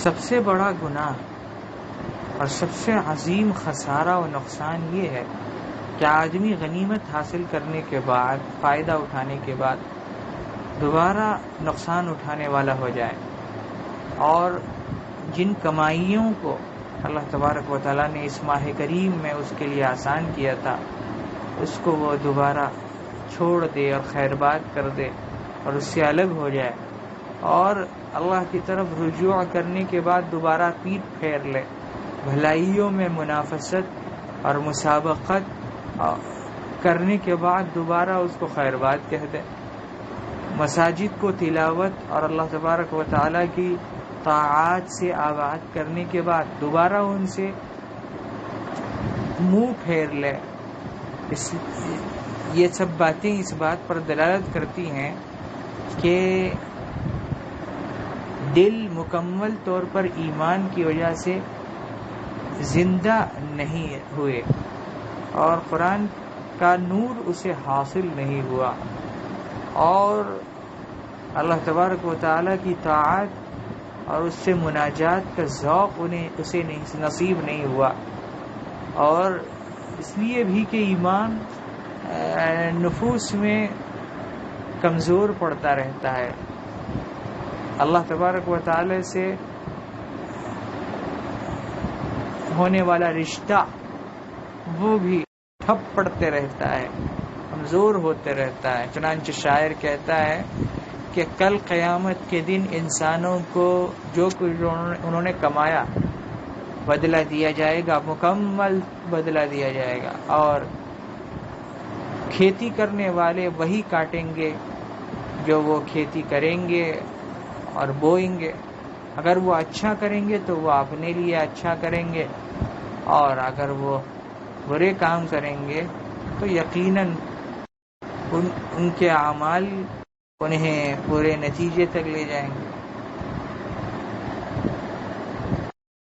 سب سے بڑا گناہ اور سب سے عظیم خسارہ و نقصان یہ ہے کہ آدمی غنیمت حاصل کرنے کے بعد، فائدہ اٹھانے کے بعد دوبارہ نقصان اٹھانے والا ہو جائے، اور جن کمائیوں کو اللہ تبارک و تعالیٰ نے اس ماہ کریم میں اس کے لیے آسان کیا تھا، اس کو وہ دوبارہ چھوڑ دے اور خیر بات کر دے اور اس سے الگ ہو جائے، اور اللہ کی طرف رجوع کرنے کے بعد دوبارہ پیٹ پھیر لے، بھلائیوں میں منافست اور مسابقت کرنے کے بعد دوبارہ اس کو خیر بات کہہ دے، مساجد کو تلاوت اور اللہ تبارک و تعالیٰ کی طاعات سے آباد کرنے کے بعد دوبارہ ان سے منہ پھیر لے۔ یہ سب باتیں اس بات پر دلالت کرتی ہیں کہ دل مکمل طور پر ایمان کی وجہ سے زندہ نہیں ہوئے اور قرآن کا نور اسے حاصل نہیں ہوا، اور اللہ تبارک و تعالیٰ کی طاعت اور اس سے مناجات کا ذوق اسے نصیب نہیں ہوا، اور اس لیے بھی کہ ایمان نفوس میں کمزور پڑتا رہتا ہے، اللہ تبارک و تعالی سے ہونے والا رشتہ وہ بھی ٹھپ پڑتے رہتا ہے، کمزور ہوتے رہتا ہے۔ چنانچہ شاعر کہتا ہے کہ کل قیامت کے دن انسانوں کو جو کچھ انہوں نے کمایا بدلہ دیا جائے گا، مکمل بدلہ دیا جائے گا، اور کھیتی کرنے والے وہی کاٹیں گے جو وہ کھیتی کریں گے اور بوئیں گے۔ اگر وہ اچھا کریں گے تو وہ اپنے لیے اچھا کریں گے، اور اگر وہ برے کام کریں گے تو یقیناً ان کے اعمال انہیں برے نتیجے تک لے جائیں گے۔